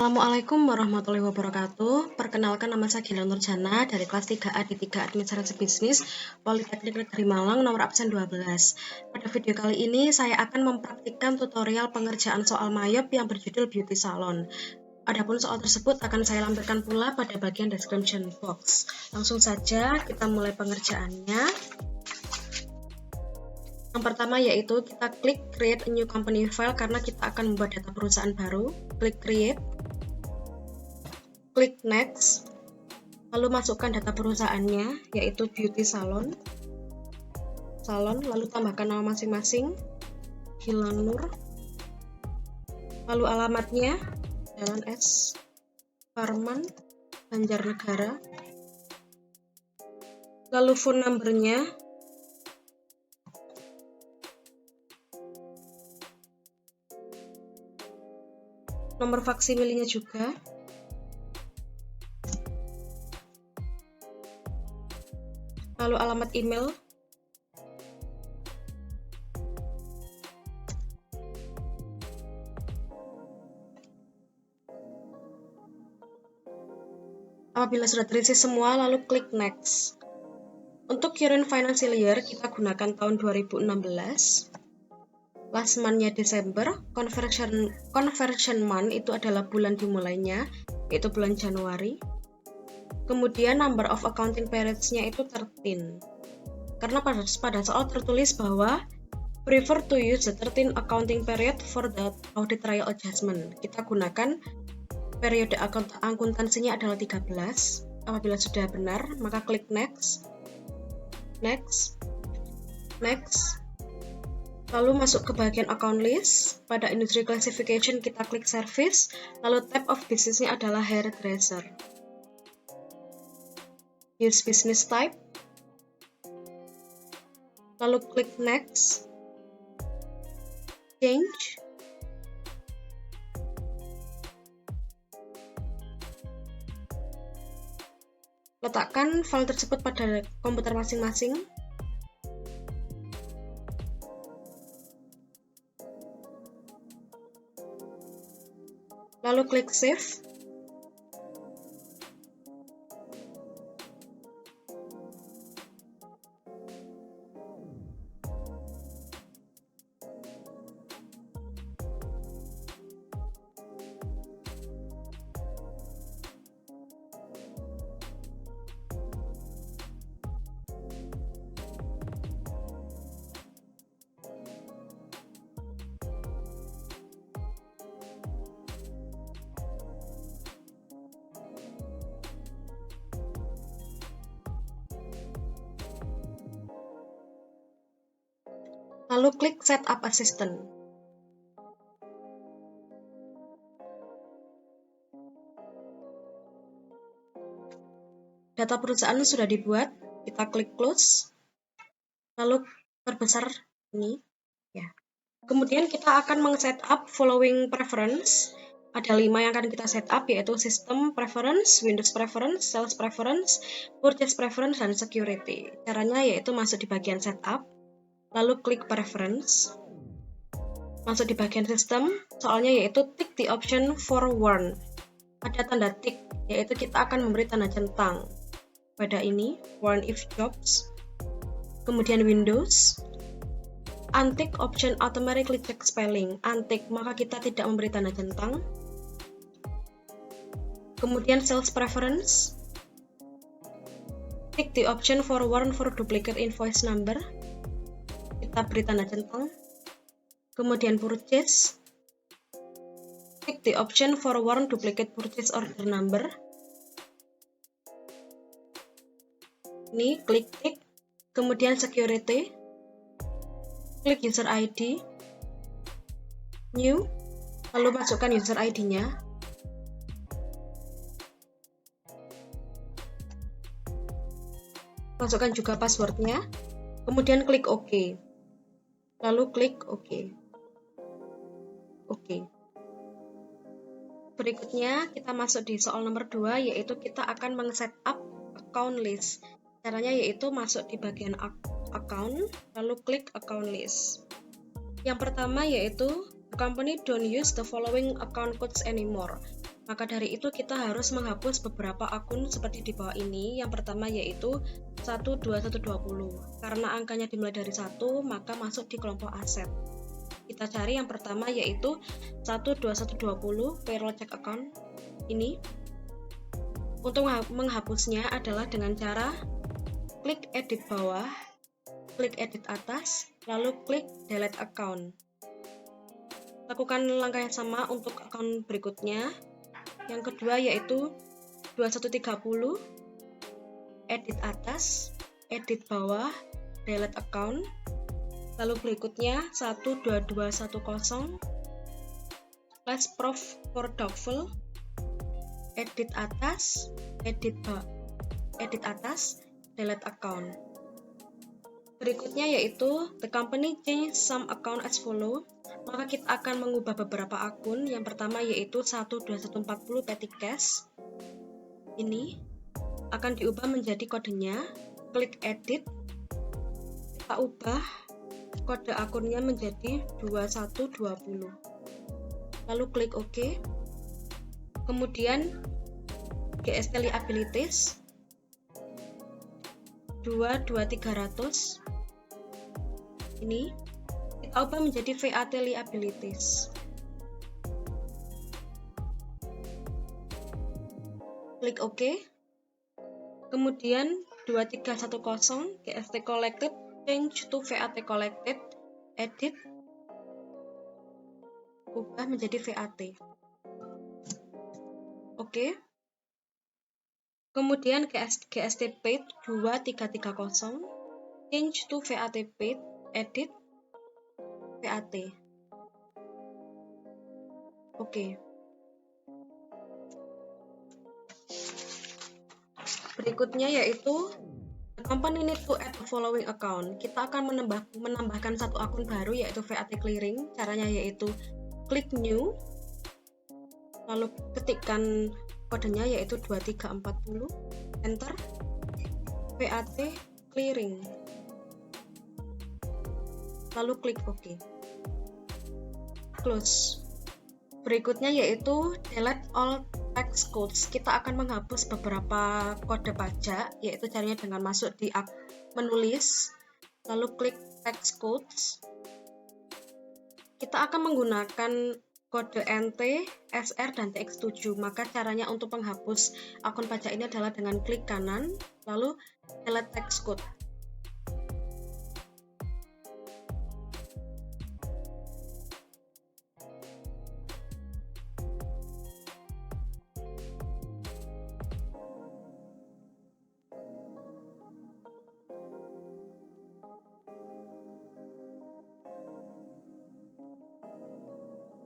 Assalamualaikum warahmatullahi wabarakatuh. Perkenalkan, nama saya Gilang Nurjana dari kelas 3A di 3 Administrasi Bisnis Politeknik Negeri Malang, nomor absen 12. Pada video kali ini saya akan mempraktikkan tutorial pengerjaan soal mayop yang berjudul Beauty Salon. Adapun soal tersebut akan saya lampirkan pula pada bagian description box. Langsung saja kita mulai pengerjaannya. Yang pertama yaitu kita klik create a new company file karena kita akan membuat data perusahaan baru. Klik create. Klik next, lalu masukkan data perusahaannya, yaitu Beauty Salon, lalu tambahkan nama masing-masing, Gilang Nur, lalu alamatnya, Jalan S. Parman, Banjarnegara, lalu phone number-nya, nomor faksimilenya juga, lalu alamat email, apabila sudah terisi semua, lalu klik next. Untuk current financial year, kita gunakan tahun 2016. Last month-nya Desember, conversion month itu adalah bulan dimulainya, yaitu bulan Januari. Kemudian number of accounting periods-nya itu 13. Karena pada soal tertulis bahwa prefer to use the 13 accounting period for the audit trial adjustment. Kita gunakan periode akuntansinya adalah 13. Apabila sudah benar, maka klik next. Next. Next. Lalu masuk ke bagian account list. Pada industry classification kita klik service, lalu type of business-nya adalah hairdresser. Use business type, lalu klik next, change, letakkan file tersebut pada komputer masing-masing, lalu klik save. Lalu klik Setup Assistant. Data perusahaan sudah dibuat, kita klik Close, lalu perbesar ini. Ya. Kemudian kita akan meng-setup following preference. Ada 5 yang akan kita setup, yaitu System Preference, Windows Preference, Sales Preference, Purchase Preference, dan Security. Caranya yaitu masuk di bagian Setup, lalu klik Preference, masuk di bagian System, soalnya yaitu tick the option for warn. Ada tanda tick, yaitu kita akan memberi tanda centang pada ini, warn if jobs. Kemudian Windows, untick option automatically check spelling, untick, maka kita tidak memberi tanda centang. Kemudian Sales Preference, tick the option for warn for duplicate invoice number, kita beri tanda centang. Kemudian Purchase, tick the option for warn duplicate purchase order number, ini klik tick. Kemudian Security, klik User ID, New, lalu masukkan User ID-nya, masukkan juga password-nya, kemudian klik OK. Lalu klik OK. OK. Berikutnya kita masuk di soal nomor 2, yaitu kita akan meng-setup account list. Caranya yaitu masuk di bagian account, lalu klik account list. Yang pertama yaitu the company don't use the following account codes anymore. Maka dari itu kita harus menghapus beberapa akun seperti di bawah ini. Yang pertama yaitu 12120. Karena angkanya dimulai dari 1, maka masuk di kelompok aset. Kita cari yang pertama yaitu 12120 payroll check account ini. Untuk menghapusnya adalah dengan cara klik edit bawah, klik edit atas, lalu klik delete account. Lakukan langkah yang sama untuk akun berikutnya. Yang kedua yaitu 2130, edit atas, edit bawah, delete account. Lalu berikutnya 12210, prof for doubtful, edit atas, edit atas, delete account. Berikutnya yaitu the company change some account as follow. Maka kita akan mengubah beberapa akun. Yang pertama yaitu 12140 petty cash. Ini akan diubah menjadi kodenya. Klik edit. Kita ubah kode akunnya menjadi 2120. Lalu klik OK. Kemudian GST liabilities 22300. Ini kita ubah menjadi VAT liabilities. Klik OK. Kemudian 2310 GST collected change to VAT collected, edit, ubah menjadi VAT. Oke. Kemudian GST paid 2330 change to VAT paid, edit, VAT. Oke. Berikutnya yaitu the company need to add the following account. Kita akan menambahkan satu akun baru yaitu VAT clearing. Caranya yaitu klik new, lalu ketikkan kodenya yaitu 2340, enter, VAT clearing, lalu klik OK. Close. Berikutnya yaitu delete all tax codes. Kita akan menghapus beberapa kode pajak, yaitu caranya dengan masuk di menulis, lalu klik tax codes. Kita akan menggunakan kode NT, SR, dan TX7. Maka caranya untuk menghapus akun pajak ini adalah dengan klik kanan, lalu delete tax code.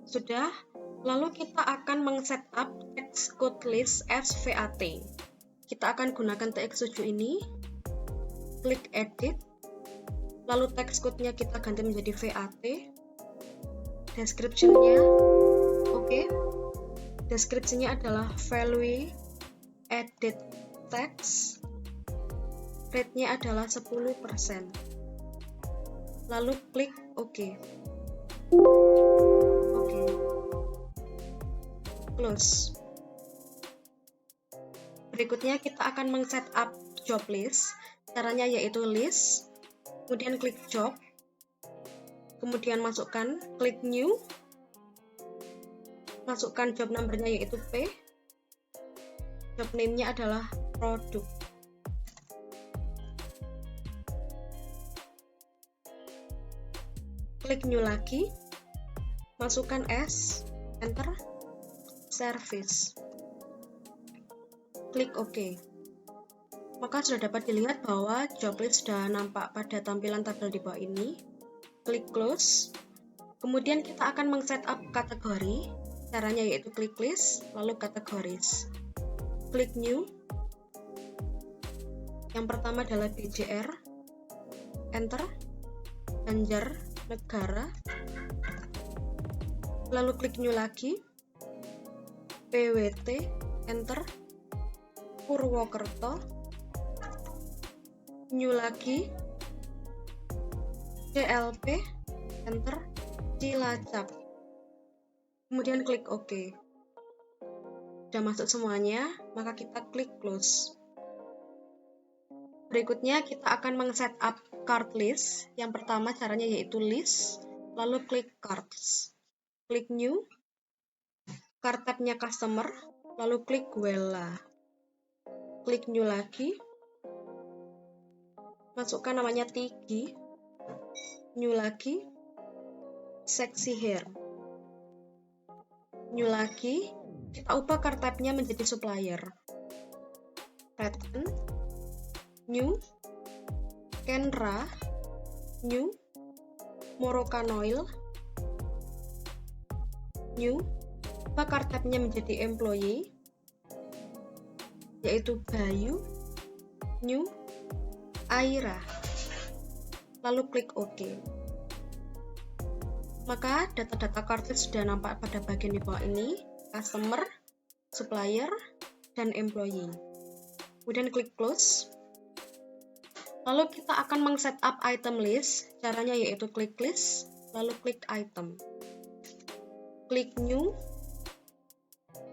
Sudah, lalu kita akan meng-setup tax code list as VAT. Kita akan gunakan TX7 ini, klik edit, lalu tax code-nya kita ganti menjadi VAT, description-nya, oke. Deskripsinya adalah value added tax, rate-nya adalah 10%. Lalu klik OK. Close. Berikutnya kita akan meng-setup job list. Caranya yaitu list, kemudian klik job, kemudian masukkan, klik new, masukkan job number-nya yaitu P, job name-nya adalah produk. Klik new lagi, masukkan S, enter, service, klik OK. Maka sudah dapat dilihat bahwa job list sudah nampak pada tampilan tabel di bawah ini. Klik close. Kemudian kita akan meng-setup kategori. Caranya yaitu klik list, lalu categories. Klik new. Yang pertama adalah BJR, enter, Banjar Negara, lalu klik new lagi, PWT, enter, Purwokerto, new lagi, CLP, enter, Cilacap, kemudian klik OK. sudah masuk semuanya, maka kita klik close. Berikutnya kita akan meng-setup cart list. Yang pertama caranya yaitu list, lalu klik cards. Klik new, cart tab-nya customer, lalu klik Wella. Klik new lagi, masukkan namanya Tigi, new lagi, seksi hair. New lagi, kita ubah cart tab-nya menjadi supplier. Pattern, new, Kenra, new, Moroccan Oil, new, ubah cart tab-nya menjadi employee, yaitu Bayu, new, Aira, lalu klik OK. Maka data-data kartis sudah nampak pada bagian di bawah ini, customer, supplier, dan employee. Kemudian klik close. Lalu kita akan meng-setup item list. Caranya yaitu klik list, lalu klik item. Klik new.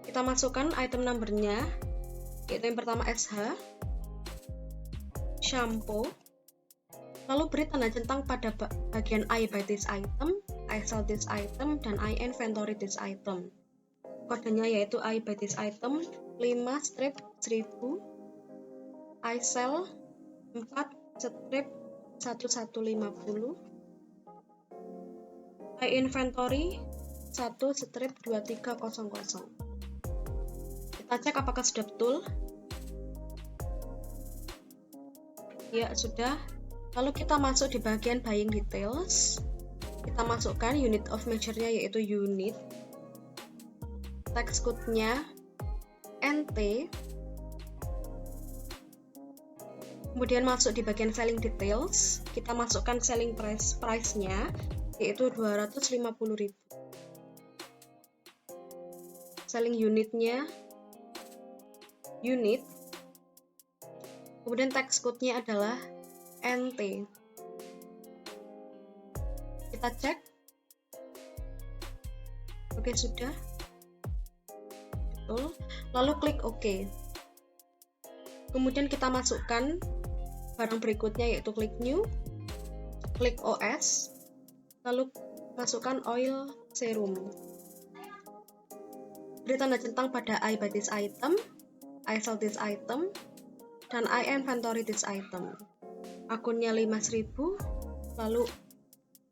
Kita masukkan item number-nya, yaitu yang pertama SH, shampoo. Lalu beri tanda centang pada bagian I buy this item, I sell this item, dan I inventory this item. Kodenya yaitu I buy this item 5/1000, I sell 4/1150, I inventory 1/2300. Kita cek apakah sudah betul. Ya, sudah. Lalu kita masuk di bagian buying details. Kita masukkan unit of measure-nya yaitu unit. Text code-nya NT. Kemudian masuk di bagian selling details. Kita masukkan selling price-nya yaitu 250.000. Selling unitnya unit. Kemudian text code-nya adalah NT. Kita cek. Oke, sudah. Betul. Lalu klik OK. Kemudian kita masukkan barang berikutnya yaitu klik new, klik OS, lalu masukkan oil serum. Beri tanda centang pada I buy this item, I sell this item, dan I inventory this item. Akunnya 5.000, lalu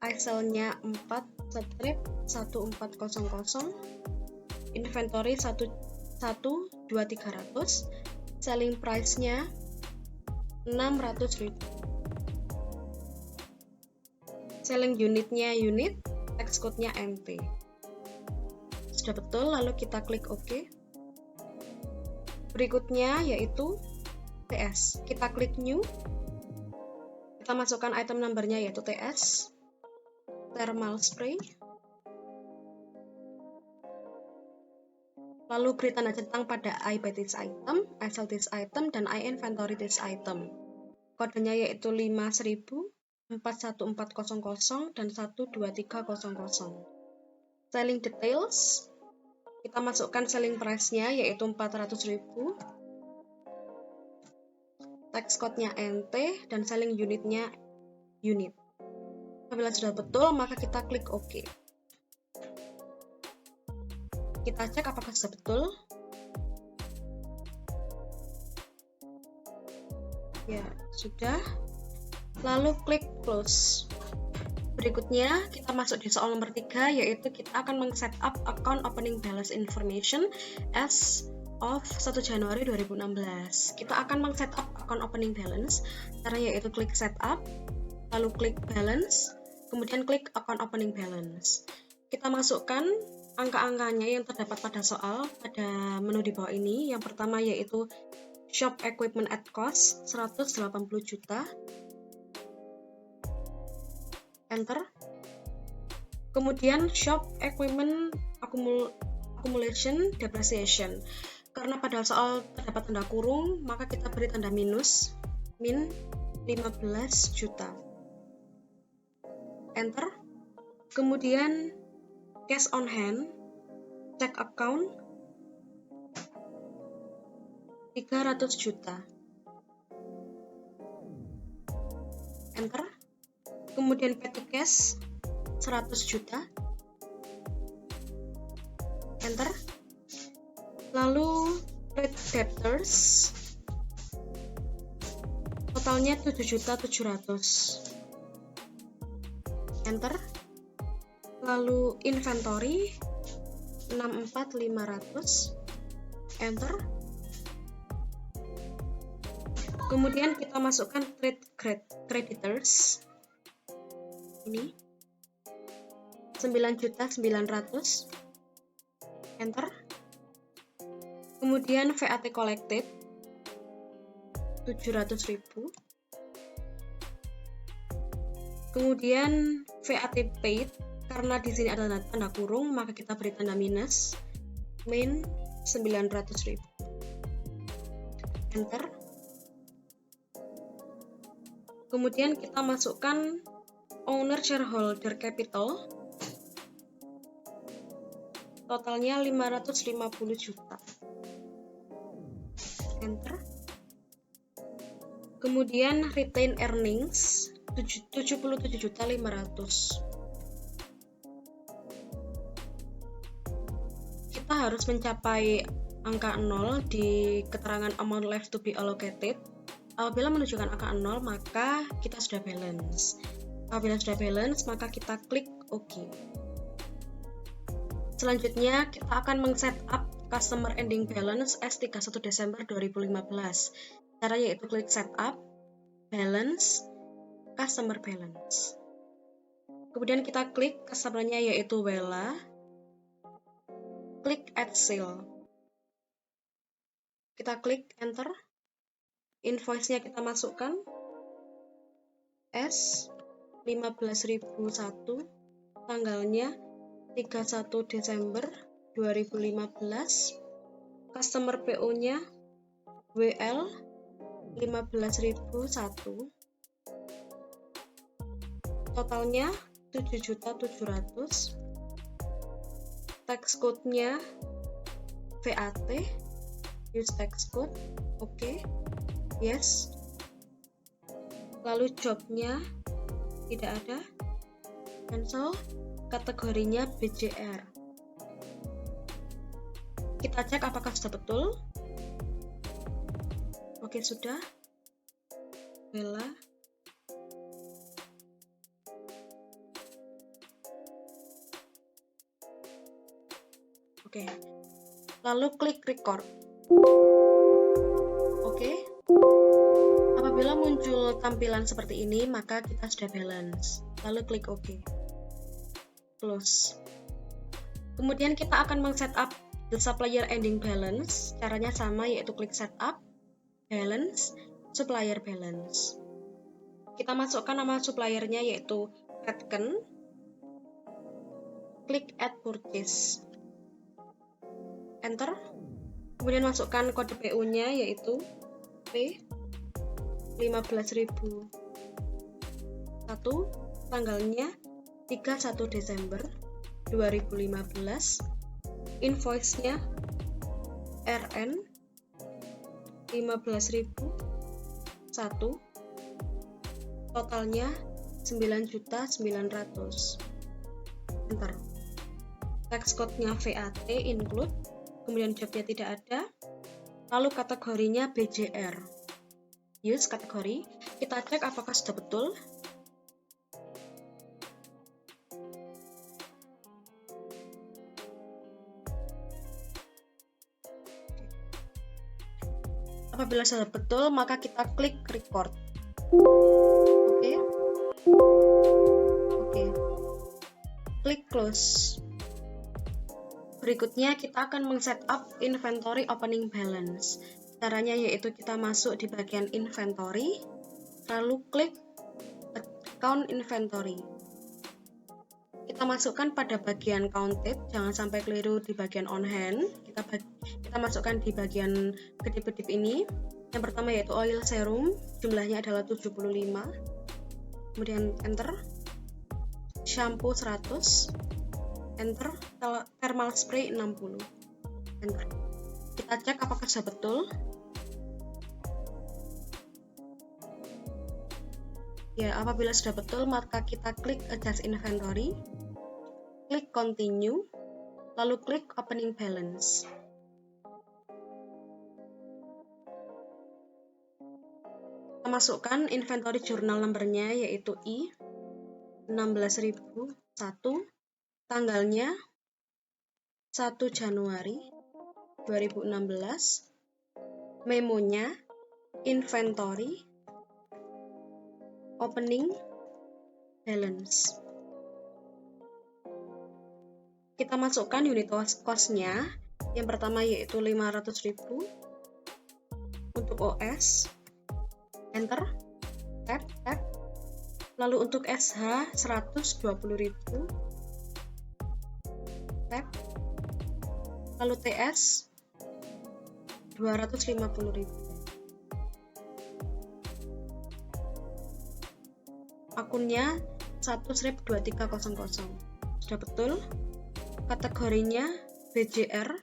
I sell-nya 4/1400, inventory 12300, selling price-nya 600.000. Selling unitnya unit, text code-nya NT. Sudah betul, lalu kita klik OK. Berikutnya yaitu TS. Kita klik new. Kita masukkan item number-nya yaitu TS, thermal spray. Lalu beri tanda centang pada I buy this item, I sell this item, dan I inventory this item. Kodenya yaitu 5.000, 41400, dan 12300. Selling details. Kita masukkan selling price-nya yaitu 400.000. Text code-nya NT dan selling unitnya unit. Apabila sudah betul, maka kita klik OK. Kita cek apakah sudah betul. Ya, sudah. Lalu klik close. Berikutnya, kita masuk di soal nomor 3, yaitu kita akan meng-setup account opening balance information as of 1 Januari 2016. Kita akan meng-setup account opening balance, caranya yaitu klik setup, lalu klik balance, kemudian klik account opening balance. Kita masukkan angka-angkanya yang terdapat pada soal pada menu di bawah ini. Yang pertama yaitu shop equipment at cost 180 juta. Enter. Kemudian shop equipment accumulation depreciation. Karena pada soal terdapat tanda kurung, maka kita beri tanda minus, min 15 juta. Enter. Kemudian cash on hand, check account, 300 juta. Enter. Kemudian petty cash 100 juta. Enter. Lalu trade debtors totalnya 7.700.000. Enter. Lalu inventory 64.500. Enter. Kemudian kita masukkan trade creditors. Ini 9.900.000. Enter. Kemudian VAT collected 700.000. Kemudian VAT paid, karena di sini ada tanda kurung maka kita beri tanda minus, min 900.000. Enter. Kemudian kita masukkan owner shareholder capital totalnya 550 juta. Enter. Kemudian retain earnings 77.500.000. Kita harus mencapai angka 0 di keterangan amount left to be allocated. Apabila menunjukkan angka 0 maka kita sudah balance. Apabila sudah balance maka kita klik OK. Selanjutnya kita akan meng-setup customer ending balance as 31 Desember 2015. Caranya yaitu klik setup, balance, customer balance. Kemudian kita klik customer-nya yaitu Wella. Klik add sale. Kita klik enter. Invoice-nya kita masukkan S 15.001, tanggalnya 31 Desember 2015. Customer PO-nya WL 15.001. Totalnya 7.700.000. Tax code-nya VAT. Use tax code. Oke. Yes. Lalu job-nya tidak ada. Cancel. Kategorinya BJR. Kita cek apakah sudah betul. Oke, sudah. Bella. Oke. Lalu klik record. Oke. Apabila muncul tampilan seperti ini, maka kita sudah balance. Lalu klik OK. Close. Kemudian kita akan meng-setup the supplier ending balance. Caranya sama, yaitu klik setup, balance, supplier balance. Kita masukkan nama suppliernya yaitu Redken. Klik add purchase. Enter. Kemudian masukkan kode PO-nya yaitu P 15.001, tanggalnya 31 Desember 2015. Invoice-nya RN 15.001, totalnya 9.900.000. Enter. Tax code-nya VAT include, kemudian job-nya tidak ada. Lalu kategorinya BJR. Use kategori. Kita cek apakah sudah betul. Apabila sudah betul, maka kita klik record. Oke. Klik close. Berikutnya kita akan meng-setup inventory opening balance. Caranya yaitu kita masuk di bagian inventory, lalu klik account inventory. Kita masukkan pada bagian counted, jangan sampai keliru di bagian on hand. Kita masukkan di bagian kedip-kedip ini. Yang pertama yaitu oil serum, jumlahnya adalah 75. Kemudian enter. Shampoo 100. Enter. Thermal spray 60. Enter. Kita cek apakah sudah betul. Ya, apabila sudah betul, maka kita klik Adjust Inventory, klik Continue, lalu klik Opening Balance. Kita masukkan inventory journal number-nya, yaitu I 16001, tanggalnya 1 Januari 2016, memonya inventory opening balance. Kita masukkan unit cost-nya. Yang pertama yaitu 500.000 untuk OS. Enter, tab. Lalu untuk SH 120.000, tab. Lalu TS 250.000. Akunnya 1/2300. Sudah betul. Kategorinya BJR.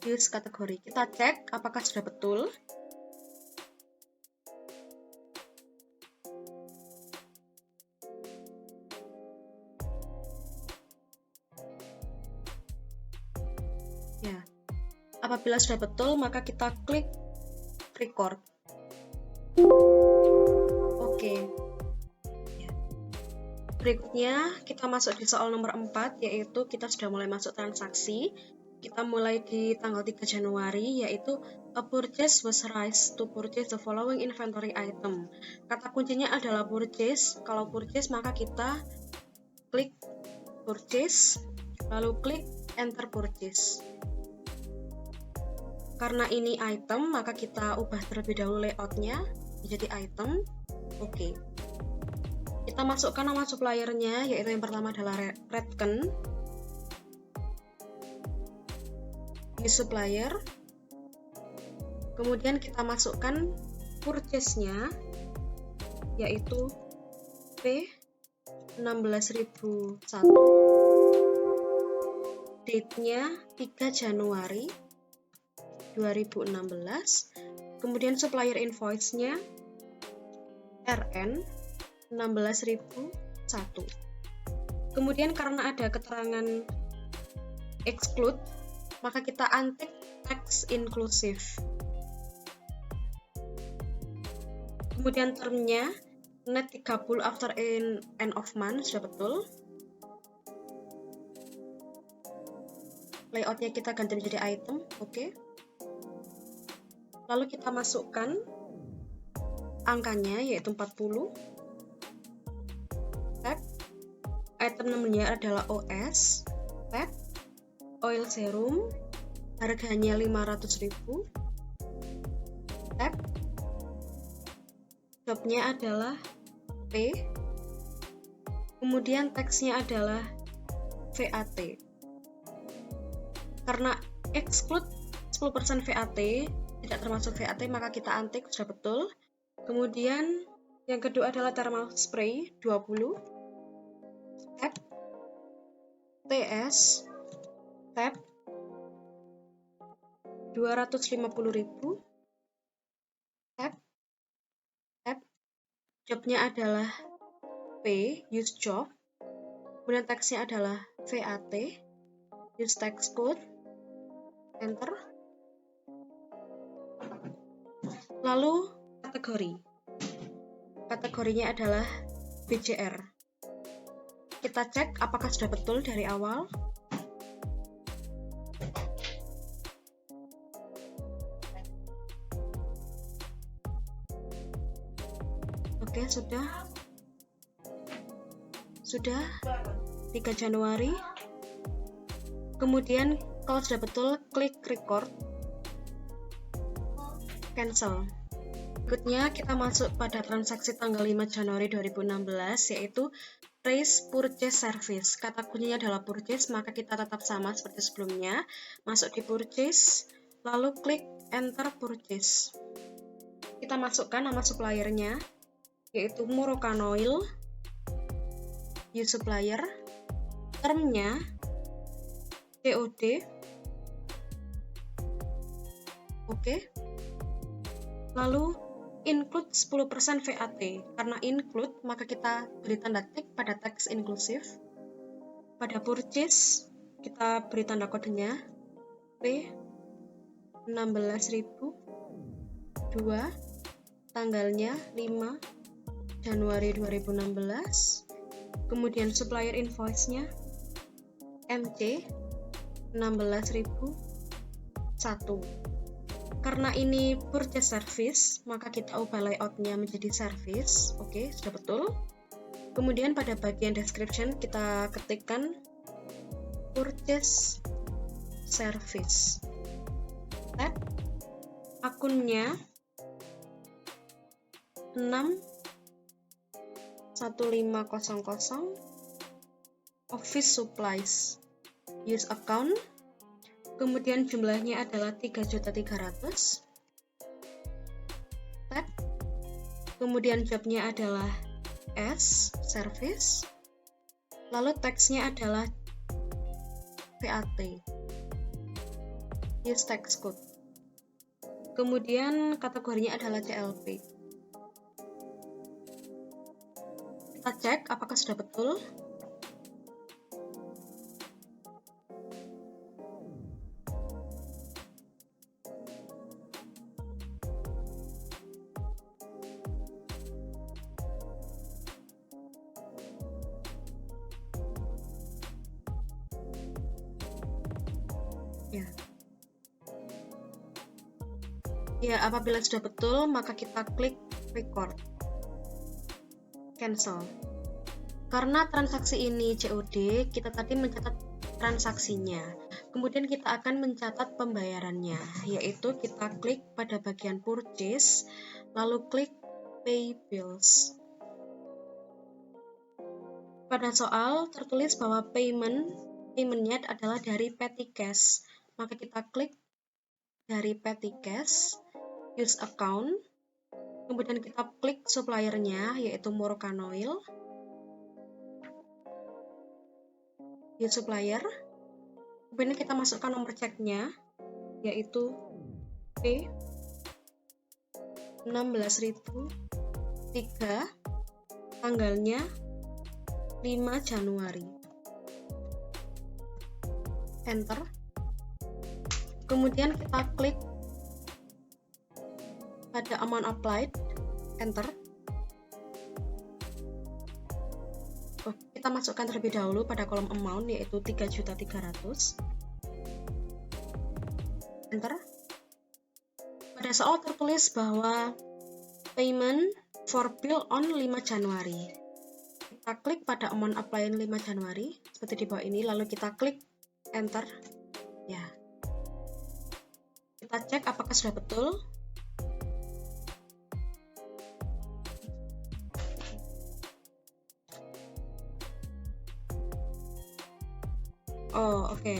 Use kategori. Kita cek apakah sudah betul. Ya. Apabila sudah betul, maka kita klik record. Oke. Ya. Berikutnya kita masuk di soal nomor 4, yaitu kita sudah mulai masuk transaksi. Kita mulai di tanggal 3 Januari, yaitu a purchase was raised to purchase the following inventory item. Kata kuncinya adalah purchase. Kalau purchase maka kita klik purchase, lalu klik enter purchase. Karena ini item, maka kita ubah terlebih dahulu layoutnya menjadi item. Oke. Kita masukkan nama suppliernya, yaitu yang pertama adalah Redken. Use supplier. Kemudian kita masukkan purchase-nya, yaitu P 16001. Date-nya 3 Januari 2016. Kemudian supplier invoice-nya RN 16001. Kemudian karena ada keterangan exclude, maka kita untick tax inclusive. Kemudian termnya net 30 after end of month, sudah betul. Layoutnya kita ganti menjadi item, oke. Lalu kita masukkan angkanya, yaitu 40. Tab. Item namanya adalah OS. Tab. Oil serum, harganya 500.000. Tab. Jobnya adalah P. Kemudian teksnya adalah VAT. Karena exclude 10% VAT, tidak termasuk VAT, maka kita untick, sudah betul. Kemudian yang kedua adalah thermal spray 20. Tab. TS. Tab 250.000. Tab. Jobnya adalah P, use job. Kemudian teksnya adalah VAT, use tax code. Enter. Lalu kategori. Kategorinya adalah BJR. Kita cek apakah sudah betul dari awal. Oke, sudah 3 Januari. Kemudian kalau sudah betul, klik record, cancel. Berikutnya kita masuk pada transaksi tanggal 5 Januari 2016, yaitu raise purchase service. Kata kuncinya adalah purchase, maka kita tetap sama seperti sebelumnya. Masuk di purchase, lalu klik enter purchase. Kita masukkan nama suppliernya, yaitu Murokanoil. Use supplier. Termnya COD. Oke. Lalu include 10% VAT. Karena include, maka kita beri tanda tik pada teks inklusif. Pada purchase, kita beri tanda kodenya P 16.002, tanggalnya 5 Januari 2016. Kemudian supplier invoice-nya MC 16.001. Karena ini purchase service, maka kita ubah layout-nya menjadi service. Oke, sudah betul. Kemudian pada bagian description kita ketikkan purchase service. Tab akunnya 61500 office supplies. Use account. Kemudian jumlahnya adalah 3.300.000. Tab. Kemudian jobnya adalah S, service. Lalu teksnya adalah VAT. Use text code. Kemudian kategorinya adalah CLP. Kita cek apakah sudah betul. Ya, apabila sudah betul, maka kita klik record. Cancel. Karena transaksi ini COD, kita tadi mencatat transaksinya. Kemudian kita akan mencatat pembayarannya, yaitu kita klik pada bagian purchase, lalu klik pay bills. Pada soal tertulis bahwa payment-nya adalah dari petty cash, maka kita klik dari petty cash, use account, kemudian kita klik suppliernya yaitu Moroccan Oil, use supplier, kemudian kita masukkan nomor ceknya yaitu P 16.003, tanggalnya 5 Januari. Enter. Kemudian kita klik pada amount applied, enter. Kita masukkan terlebih dahulu pada kolom amount yaitu 3.300.000. Enter. Pada soal tertulis bahwa payment for bill on 5 Januari. Kita klik pada amount applied 5 Januari seperti di bawah ini, lalu kita klik enter. Ya. Kita cek apakah sudah betul. Oh, oke.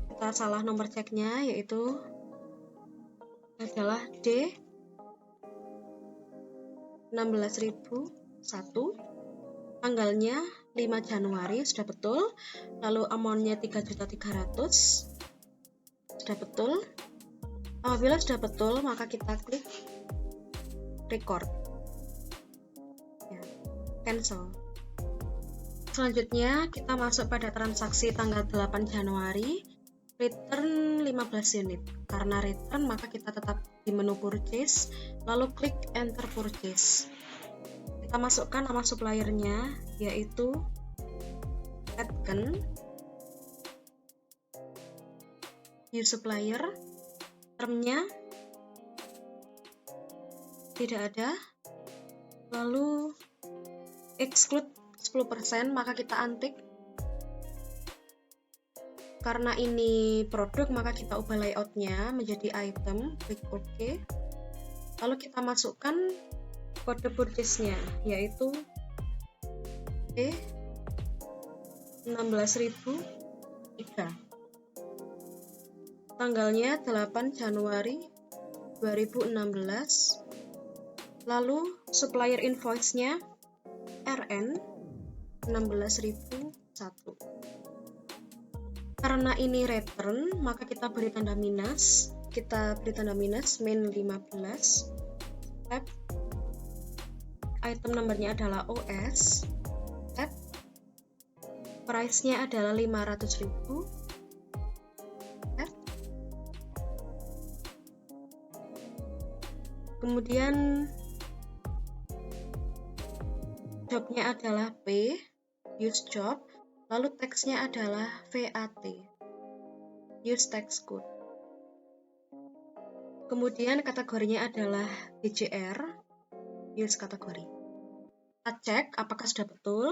Kita salah nomor ceknya yaitu adalah D 16.001, tanggalnya 5 Januari, sudah betul. Lalu amount-nya 3.300.000, sudah betul. Apabila sudah betul, maka kita klik record. Ya, cancel. Selanjutnya kita masuk pada transaksi tanggal 8 Januari, return 15 unit. Karena return, maka kita tetap di menu purchase, lalu klik enter purchase. Kita masukkan nama suppliernya yaitu Atken, use supplier, termnya tidak ada, lalu exclude 10%, maka kita untick. Karena ini produk, maka kita ubah layoutnya menjadi item, klik OK. Lalu kita masukkan kode purchase-nya yaitu P 16.003, tanggalnya 8 Januari 2016. Lalu supplier invoice-nya RN 16.001. Karena ini return, maka kita beri tanda minus. Kita beri tanda minus min 15. tab, item numbernya adalah OS, tab, price-nya adalah 500.000, tab, kemudian jobnya adalah P, use job, lalu teksnya adalah VAT, use text code. Kemudian kategorinya adalah DJR, use kategori. Kita cek apakah sudah betul.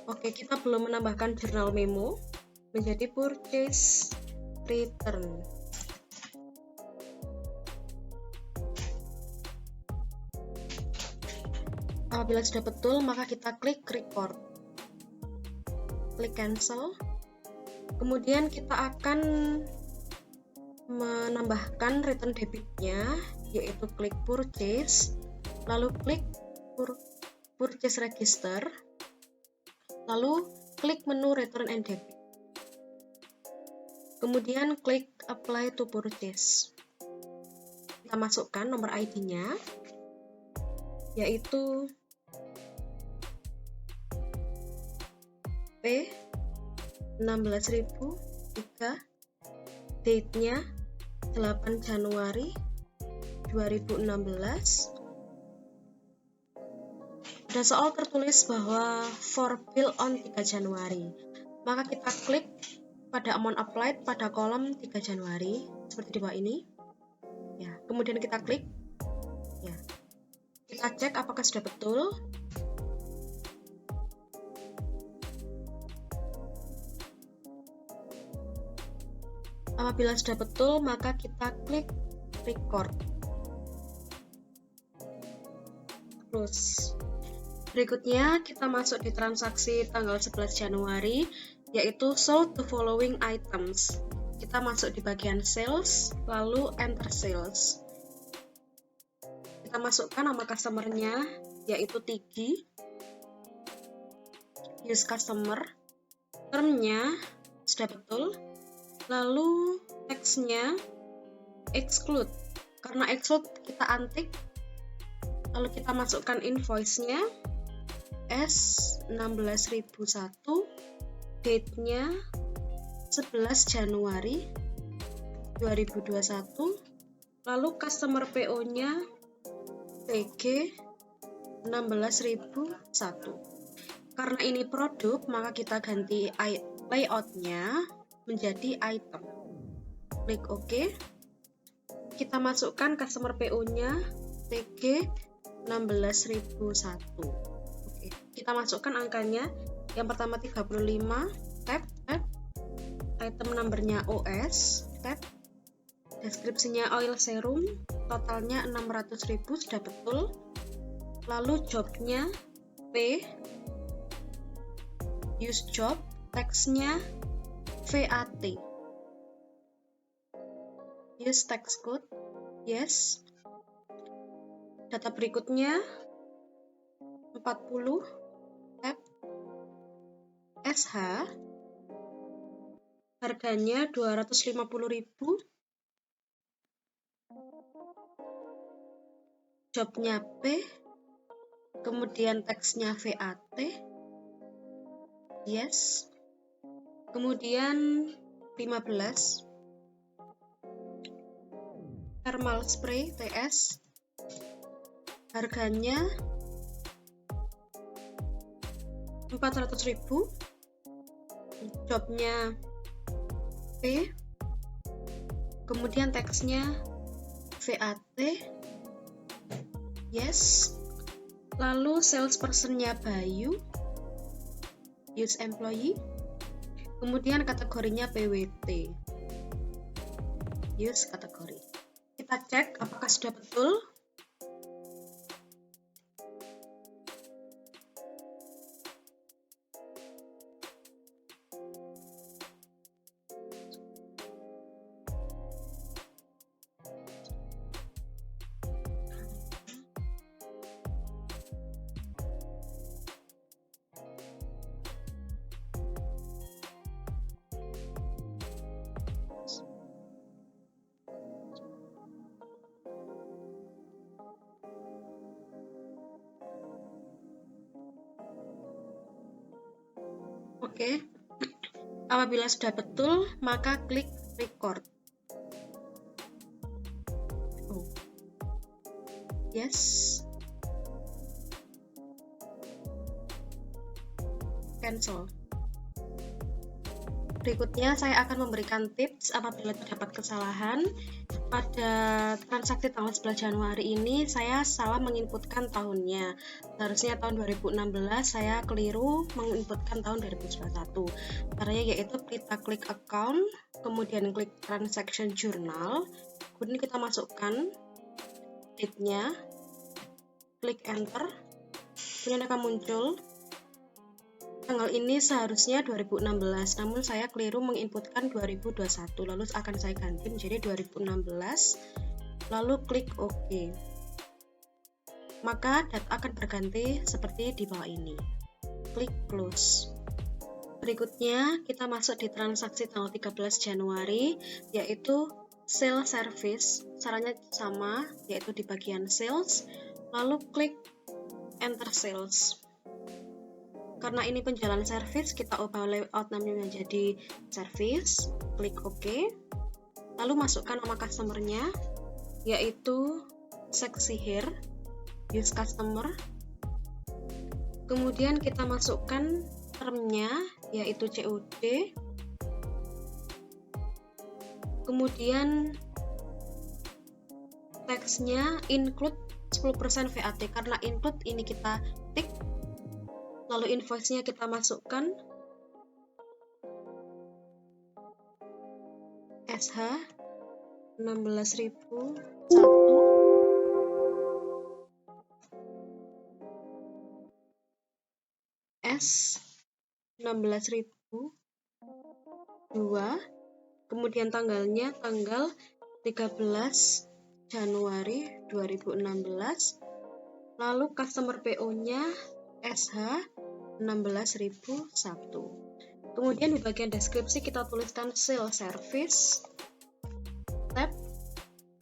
Oke, kita belum menambahkan journal memo menjadi purchase return. Apabila sudah betul, maka kita klik record, klik cancel. Kemudian kita akan menambahkan return debitnya, yaitu klik purchase, lalu klik purchase register, lalu klik menu return and debit. Kemudian klik apply to purchase. Kita masukkan nomor ID-nya, yaitu P 16.003, date-nya 8 Januari 2016. Ada soal tertulis bahwa for bill on 3 Januari. Maka kita klik pada amount applied pada kolom 3 Januari seperti di bawah ini. Ya, kemudian kita klik. Ya. Kita cek apakah sudah betul. Apabila sudah betul, maka kita klik record. Terus berikutnya kita masuk di transaksi tanggal 11 Januari, yaitu sold the following items. Kita masuk di bagian sales, lalu enter sales. Kita masukkan nama customer-nya, yaitu Tigi, use customer, term-nya sudah betul, lalu text-nya exclude, karena exclude kita untick, lalu kita masukkan invoice-nya S16.001, date-nya 11 Januari 2021, lalu customer PO-nya TG 16.001. Karena ini produk, maka kita ganti layout-nya menjadi item. Klik OK. Kita masukkan customer PO-nya TG 16.001. Oke, kita masukkan angkanya. Yang pertama 35, tab, item numbernya OS, tab, deskripsinya oil serum, totalnya 600.000 sudah betul. Lalu jobnya P, use job, teksnya VAT, use text code, yes. Data berikutnya 40, tab, SH, harganya 250.000, jobnya P, kemudian teksnya VAT, yes. Kemudian 15, thermal spray TS, harganya 400.000, jobnya P, kemudian teksnya VAT, yes. Lalu salesperson-nya Bayu, use employee, kemudian kategorinya PWT, use kategori. Kita cek apakah sudah betul. Oke. Apabila sudah betul, maka klik record. Yes. Cancel. Berikutnya saya akan memberikan tips apabila terdapat kesalahan. Pada transaksi tanggal 11 Januari ini saya salah menginputkan tahunnya. Seharusnya tahun 2016, saya keliru menginputkan tahun 2021. Caranya yaitu kita klik account, kemudian klik transaction journal, kemudian kita masukkan date-nya, klik enter, kemudian akan muncul tanggal ini seharusnya 2016, namun saya keliru menginputkan 2021, lalu akan saya ganti menjadi 2016, lalu klik OK. Maka data akan berganti seperti di bawah ini. Klik close. Berikutnya kita masuk di transaksi tanggal 13 Januari, yaitu sales service. Caranya sama, yaitu di bagian sales, lalu klik enter sales. Karena ini penjualan service, kita ubah layout namanya menjadi service, klik OK, lalu masukkan nama customer-nya, yaitu seksi here, use customer, kemudian kita masukkan termnya, yaitu COD, kemudian teksnya include 10% VAT, karena include ini kita tik, lalu invoice-nya kita masukkan SH 16.001 S 16.002, kemudian tanggalnya tanggal 13 Januari 2016, lalu customer PO-nya SH 16.001. Kemudian di bagian deskripsi kita tuliskan sales service, tab,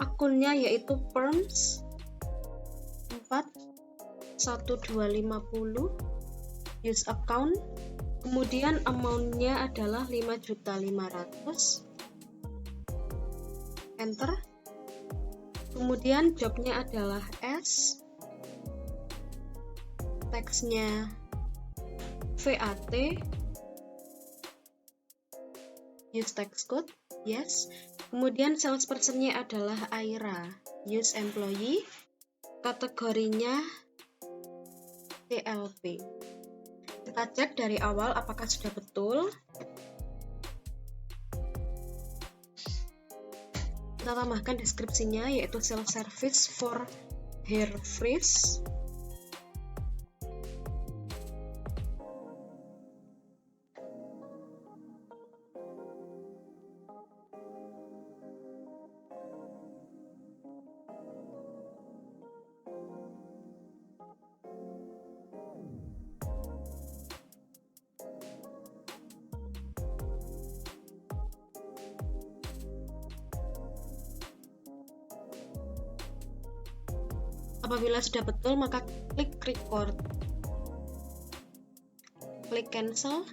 akunnya yaitu perms 41250, use account, kemudian amount-nya adalah 5.500.000, enter, kemudian job-nya adalah S, teksnya VAT, use text code, yes, kemudian salesperson-nya adalah Aira, use employee, kategorinya TLP. Kita cek dari awal apakah sudah betul. Kita tambahkan deskripsinya yaitu sales service for hair frizz. Apabila sudah betul, maka klik record, klik cancel,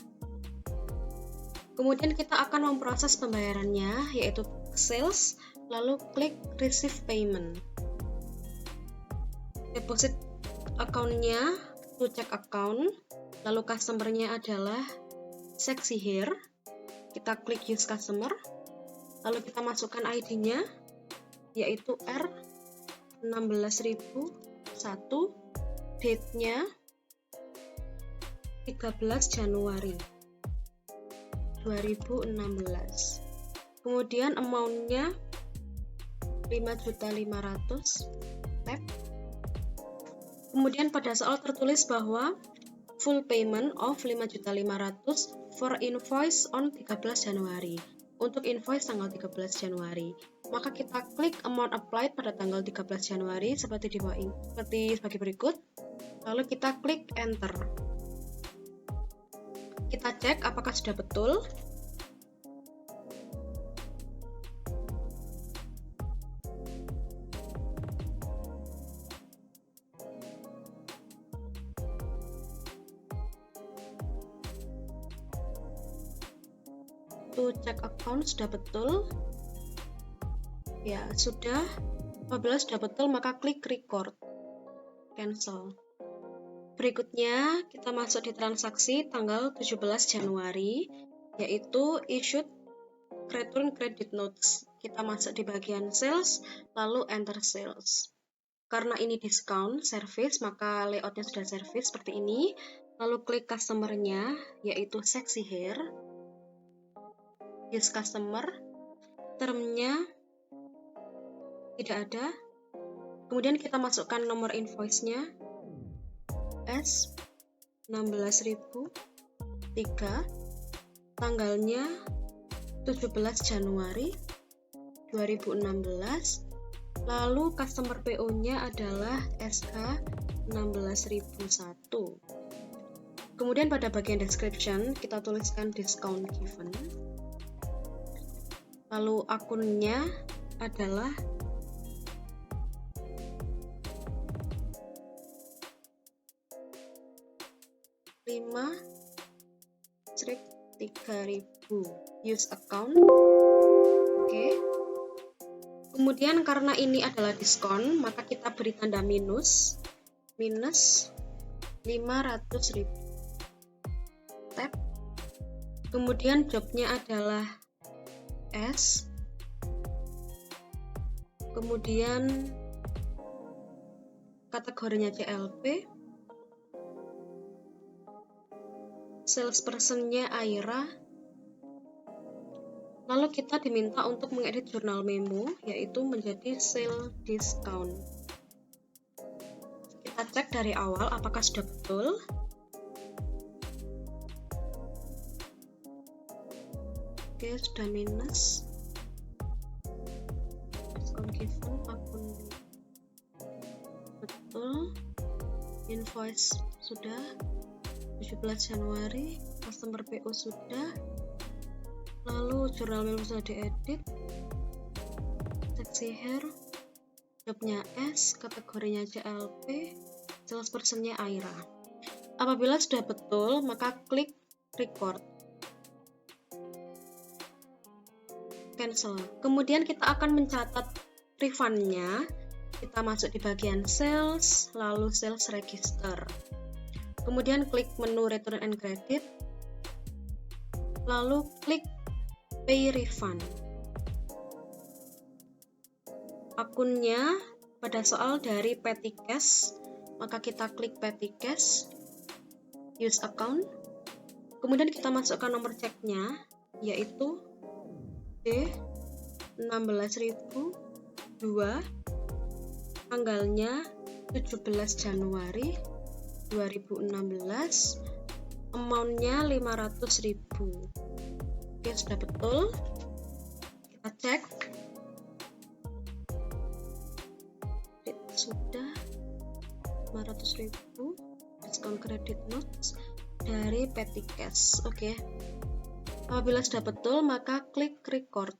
kemudian kita akan memproses pembayarannya yaitu sales, lalu klik receive payment. Deposit account-nya to check account, lalu customer-nya adalah seksi here, kita klik use customer, lalu kita masukkan ID-nya yaitu R 16.001, date-nya 13 Januari 2016, kemudian amount-nya 5.500.000, tab, kemudian pada soal tertulis bahwa full payment of 5.500.000 for invoice on 13 Januari, untuk invoice tanggal 13 Januari. Maka kita klik amount applied pada tanggal 13 Januari seperti di bawah ini, sebagai berikut. Lalu kita klik enter. Kita cek apakah sudah betul. yaitu check account sudah betul. Ya, sudah. Apabila sudah betul, maka klik record. Cancel. Berikutnya, kita masuk di transaksi tanggal 17 Januari, yaitu issued return credit notes. Kita masuk di bagian sales, lalu enter sales. Karena ini discount service, maka layoutnya sudah service seperti ini. Lalu klik customer-nya, yaitu seksi here. Use customer. Termnya tidak ada. Kemudian kita masukkan nomor invoice-nya. S 16.003, tanggalnya 17 Januari 2016, lalu customer PO-nya adalah SK 16.001. Kemudian pada bagian description kita tuliskan discount given, lalu akunnya adalah $5-3.000 use account. Oke. Kemudian karena ini adalah diskon, maka kita beri tanda minus 500.000. Tab. Kemudian jobnya adalah S. Kemudian kategorinya CLP. Salesperson-nya Aira. Lalu kita diminta untuk mengedit jurnal memo, yaitu menjadi sale discount. Kita cek dari awal apakah sudah betul. Oke, sudah minus. Discount given, akun betul. Invoice sudah. 17 Januari, customer PO sudah, lalu jurnal memo sudah diedit, seksi here, jobnya S, kategorinya CLP, salesperson-nya Aira. Apabila sudah betul, maka klik record, cancel. Kemudian kita akan mencatat refund-nya. Kita masuk di bagian sales, lalu sales register. Kemudian klik menu Return and Credit, lalu klik Pay Refund. Akunnya pada soal dari Petty Cash, maka kita klik Petty Cash, Use Account. Kemudian kita masukkan nomor ceknya, yaitu D 16.002, tanggalnya 17 Januari 2016, amount-nya 500.000. Oke, sudah betul. Kita cek. Sudah 500.000 discount credit notes dari Petty Cash. Oke. Apabila sudah betul, maka klik record.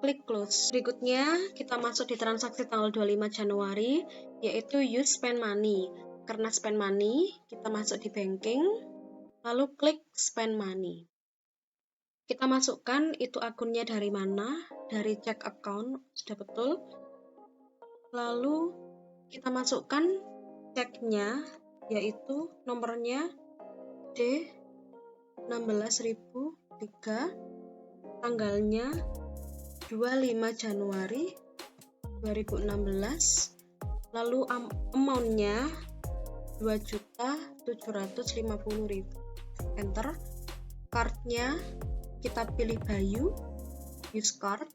Klik close. Berikutnya kita masuk di transaksi tanggal 25 Januari, yaitu use spend money. Karena spend money, kita masuk di banking, lalu klik spend money. Kita masukkan itu akunnya dari mana, dari check account, sudah betul. Lalu kita masukkan ceknya, yaitu nomornya D 16.003, tanggalnya 25 Januari 2016, lalu amount-nya 2.750.000. Enter. Card-nya kita pilih Bayu, use card.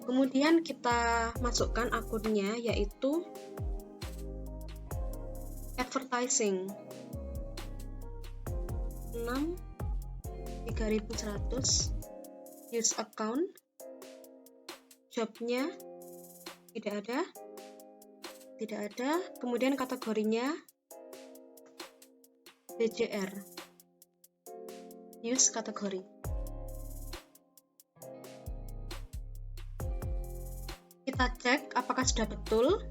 Kemudian kita masukkan akunnya, yaitu advertising 3.100, use account. Jobnya tidak ada, kemudian kategorinya BJR, use kategori. Kita cek apakah sudah betul.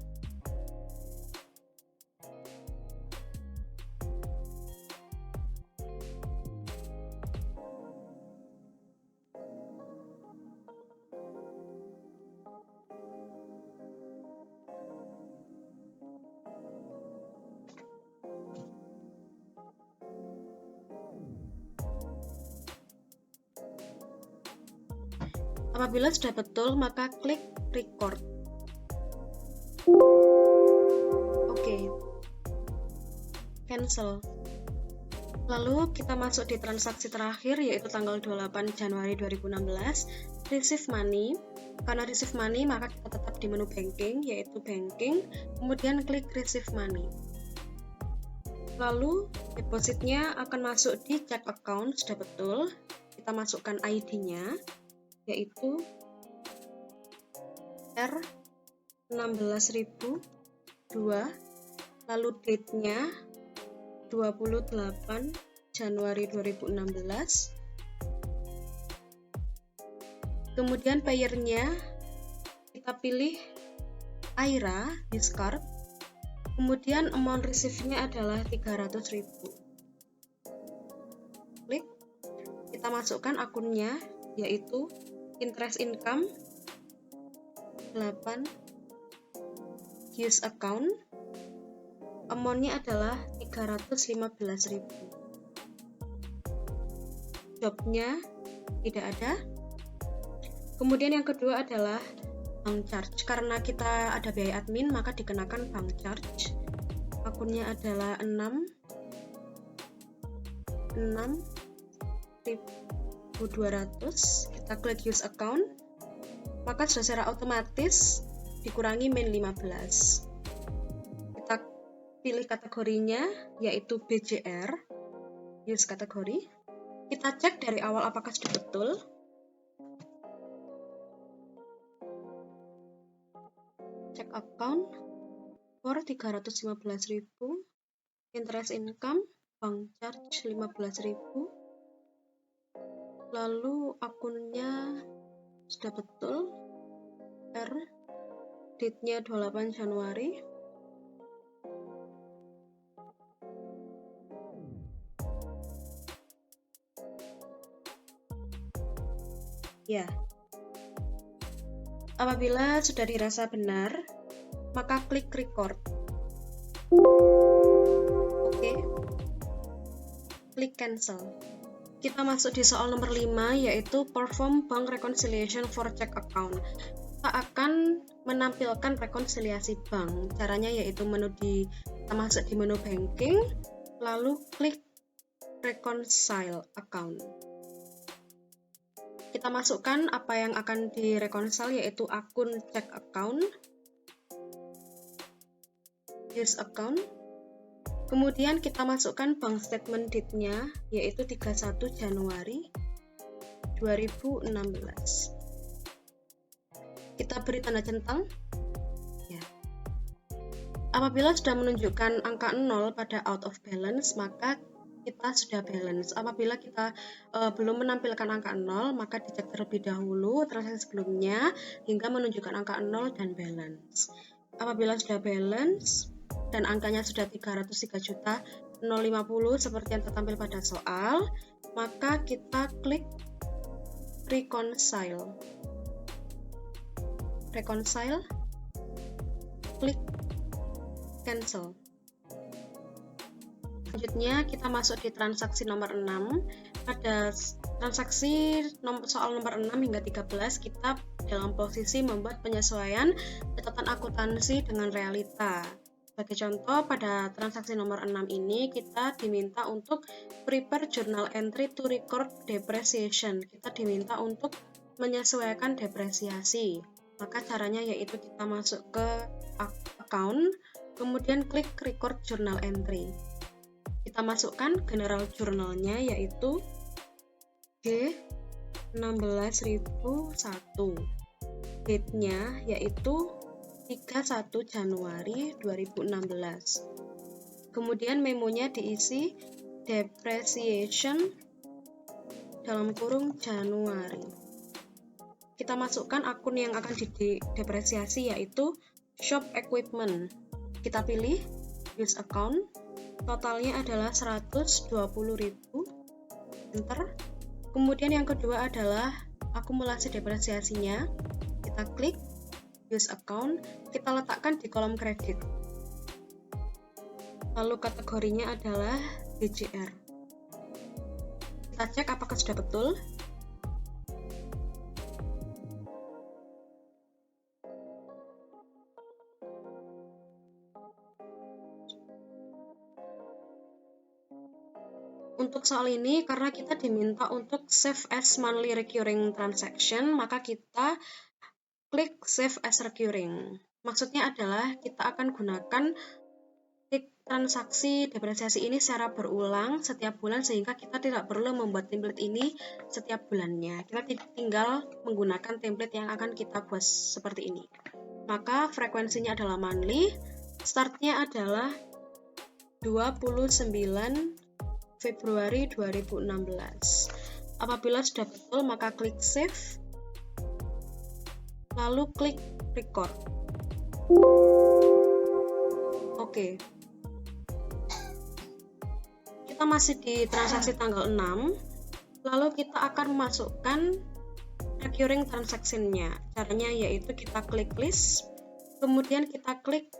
Apabila sudah betul, maka klik record. Oke. Cancel. Lalu kita masuk di transaksi terakhir, yaitu tanggal 28 Januari 2016, receive money. Karena receive money, maka kita tetap di menu banking, yaitu banking, kemudian klik receive money. Lalu depositnya akan masuk di check account, sudah betul. Kita masukkan ID-nya, yaitu R16002, lalu date-nya 28 Januari 2016. Kemudian payer-nya kita pilih Aira discard. Kemudian amount receive-nya adalah 300.000. Klik. Kita masukkan akunnya, yaitu interest income 8, use account, amount-nya adalah 315.000. Job-nya tidak ada. Kemudian yang kedua adalah bank charge. Karena kita ada biaya admin, maka dikenakan bank charge. Akunnya adalah 6.200. Kita klik use account, maka sudah secara otomatis dikurangi min 15. Kita pilih kategorinya, yaitu BJR, use kategori. Kita cek dari awal apakah sudah betul. Check account for 315.000, interest income, bank charge 15.000, lalu akunnya sudah betul, date-nya 28 Januari, ya. Apabila sudah dirasa benar, maka klik record. Oke. Klik cancel. Kita masuk di soal nomor 5, yaitu perform bank reconciliation for check account. Kita akan menampilkan rekonsiliasi bank. Caranya yaitu kita masuk di menu banking, lalu klik reconcile account. Kita masukkan apa yang akan direkonsil, yaitu akun check account, use account. Kemudian kita masukkan bank statement date-nya, yaitu 31 Januari 2016. Kita beri tanda centang. Ya. Apabila sudah menunjukkan angka 0 pada out of balance, maka kita sudah balance. Apabila kita belum menampilkan angka 0, maka dicek terlebih dahulu transaksi sebelumnya hingga menunjukkan angka 0 dan balance. Apabila sudah balance dan angkanya sudah 303.050 seperti yang tertampil pada soal, maka kita klik reconcile. Reconcile, klik cancel. Selanjutnya kita masuk di transaksi nomor 6. Pada transaksi soal nomor 6 hingga 13 kita dalam posisi membuat penyesuaian catatan akuntansi dengan realita. Sebagai contoh, pada transaksi nomor 6 ini kita diminta untuk prepare journal entry to record depreciation. Kita diminta untuk menyesuaikan depresiasi. Maka caranya yaitu kita masuk ke account, kemudian klik record journal entry. Kita masukkan general journalnya, yaitu G16001. Date-nya yaitu 31 Januari 2016. Kemudian memonya diisi depreciation dalam kurung Januari. Kita masukkan akun yang akan didepresiasi, yaitu shop equipment. Kita pilih use account. Totalnya adalah 120.000, enter. Kemudian yang kedua adalah akumulasi depresiasinya. Kita klik use account, kita letakkan di kolom kredit. Lalu kategorinya adalah BJR. Kita cek apakah sudah betul. untuk soal ini, karena kita diminta untuk save as monthly recurring transaction, maka kita klik save as recurring. Maksudnya adalah kita akan gunakan transaksi depresiasi ini secara berulang setiap bulan, sehingga kita tidak perlu membuat template ini setiap bulannya. Kita tinggal menggunakan template yang akan kita buat seperti ini. Maka frekuensinya adalah monthly, startnya adalah 29 Februari 2016. Apabila sudah betul, maka klik save, lalu klik record. Oke. Kita masih di transaksi tanggal 6, lalu kita akan memasukkan recurring transaction-nya. Caranya yaitu kita klik list, kemudian kita klik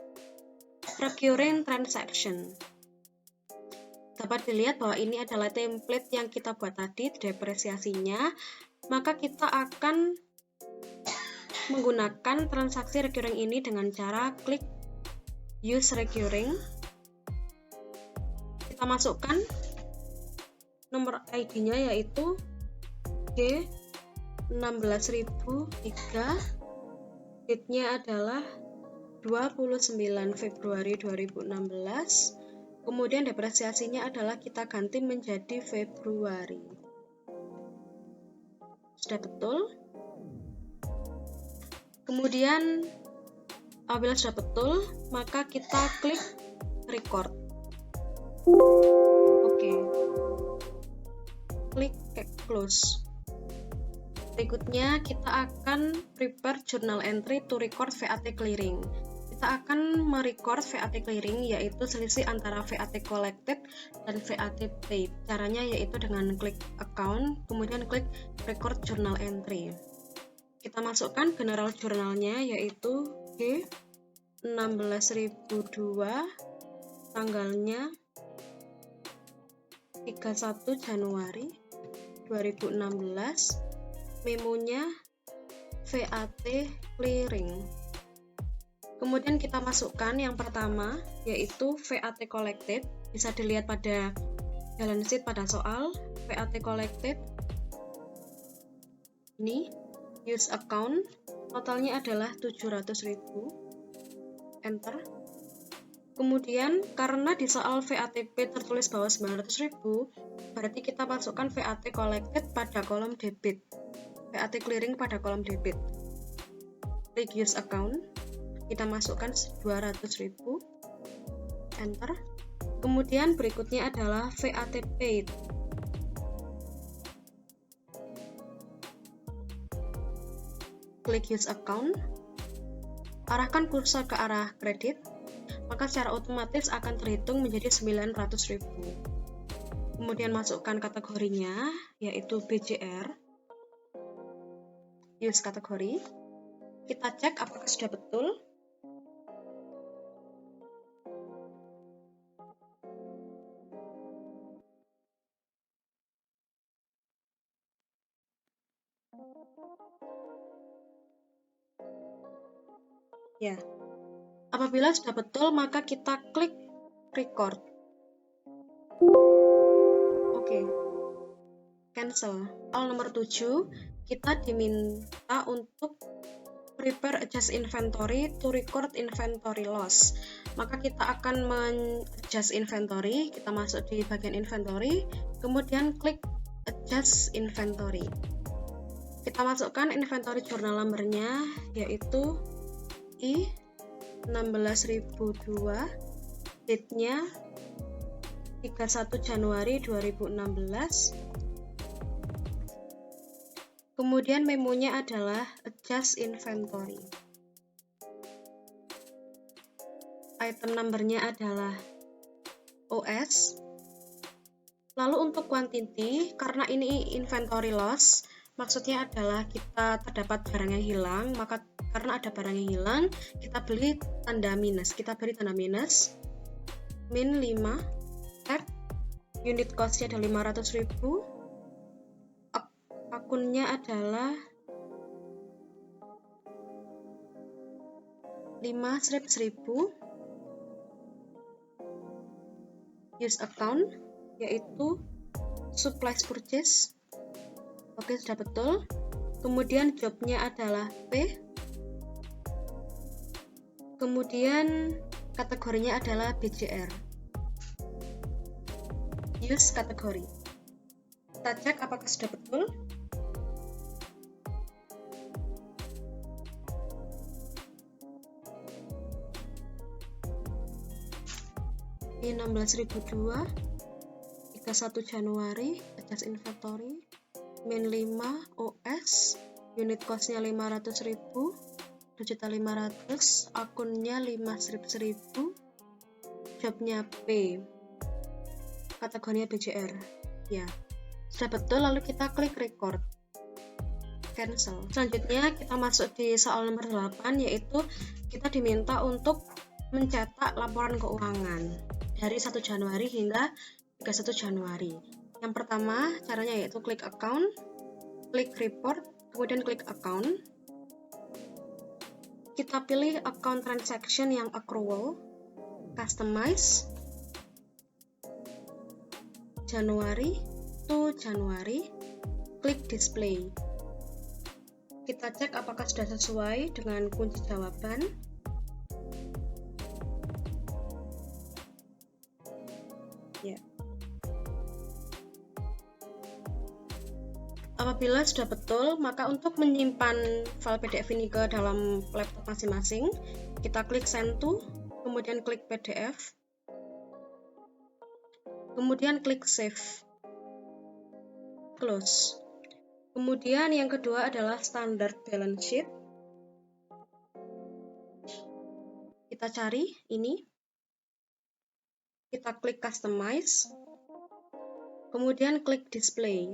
recurring transaction. Dapat dilihat bahwa ini adalah template yang kita buat tadi, depresiasinya. Maka kita akan menggunakan transaksi recurring ini dengan cara klik use recurring. Kita masukkan nomor ID-nya yaitu G16003, date-nya adalah 29 Februari 2016. Kemudian depresiasinya adalah kita ganti menjadi Februari. Sudah betul? Kemudian apabila sudah betul, maka kita klik record. Oke. Klik close. Berikutnya kita akan prepare journal entry to record VAT clearing. Kita akan merecord VAT clearing, yaitu selisih antara VAT collected dan VAT paid. Caranya yaitu dengan klik account, kemudian klik record journal entry. Kita masukkan general journalnya yaitu G16002, tanggalnya 31 Januari 2016, memonya VAT clearing. Kemudian kita masukkan yang pertama yaitu VAT collected. Bisa dilihat pada balance sheet pada soal VAT collected. Ini use account, totalnya adalah 700.000. Enter. Kemudian karena di soal VAT paid tertulis bahwa 900.000, berarti kita masukkan VAT collected pada kolom debit, VAT clearing pada kolom debit. Klik use account. Kita masukkan 200.000, enter. Kemudian berikutnya adalah VAT paid. Klik use account, arahkan kursor ke arah kredit, maka secara otomatis akan terhitung menjadi 900.000. Kemudian masukkan kategorinya yaitu BCR, use kategori. Kita cek apakah sudah betul. Ya, apabila sudah betul, maka kita klik record. Oke. Cancel. Soal nomor 7, kita diminta untuk prepare adjust inventory to record inventory loss. Maka kita akan adjust inventory, kita masuk di bagian inventory, kemudian klik adjust inventory. Kita masukkan inventory journal number-nya yaitu I16002, date-nya 31 Januari 2016. Kemudian memonya adalah adjust inventory. Item number-nya adalah OS. Lalu untuk quantity, karena ini inventory loss, maksudnya adalah kita terdapat barang yang hilang, maka karena ada barang yang hilang, kita beri tanda minus. Kita beri tanda minus, min 5, unit cost-nya ada 500.000, akunnya adalah 5/1000, use account yaitu supplies purchase. Oke, sudah betul. Kemudian jobnya adalah P. Kemudian kategorinya adalah BJR. Use kategori. Kita cek apakah sudah betul. Ini 16.002, 31 Januari, adjust inventory, min 5, OS, unit costnya 500.000, 2.500.000, akunnya 500.000, jobnya P, kategorinya BJR. Ya, sudah betul. Lalu kita klik record, cancel. Selanjutnya kita masuk di soal nomor 8, yaitu kita diminta untuk mencetak laporan keuangan dari 1 Januari hingga 31 Januari. Yang pertama caranya yaitu klik account, klik report, kemudian klik account. Kita pilih account transaction yang accrual, customize, Januari to Januari, klik display. Kita cek apakah sudah sesuai dengan kunci jawaban. Ya. Apabila sudah betul, maka untuk menyimpan file PDF ini ke dalam laptop masing-masing, kita klik send to, kemudian klik PDF, kemudian klik save, close. Kemudian yang kedua adalah standard balance sheet. Kita cari ini, kita klik customize, kemudian klik display.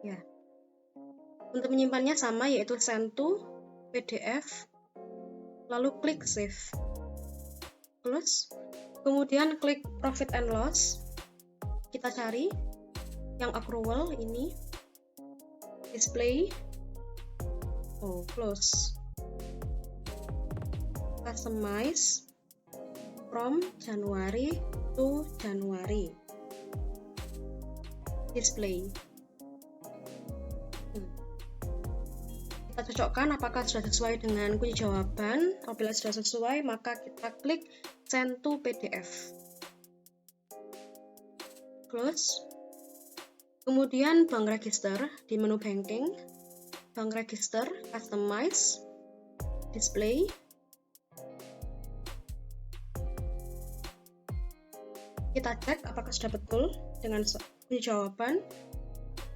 Ya. Untuk menyimpannya sama, yaitu send to, PDF, lalu klik save, close. Kemudian klik profit and loss. Kita cari yang accrual ini, display, close, customize from January to January, display. Kita cocokkan apakah sudah sesuai dengan kunci jawaban. Apabila sudah sesuai, maka kita klik send to PDF, close. Kemudian bank register di menu banking, bank register, customize, display. Kita cek apakah sudah betul dengan kunci jawaban.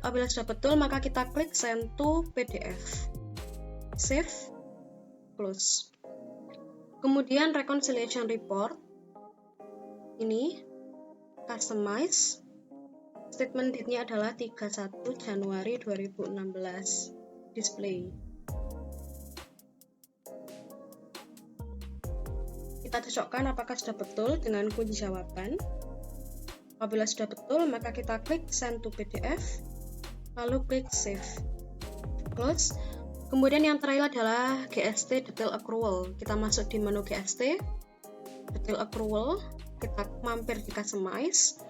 Apabila sudah betul, maka kita klik send to PDF, save, close. Kemudian reconciliation report ini, customize, statement date-nya adalah 31 Januari 2016, display. Kita cocokkan apakah sudah betul dengan kunci jawaban. Apabila sudah betul, maka kita klik send to PDF, lalu klik save, close. Kemudian yang terakhir adalah GST detail accrual. Kita masuk di menu GST detail accrual, kita mampir di customize.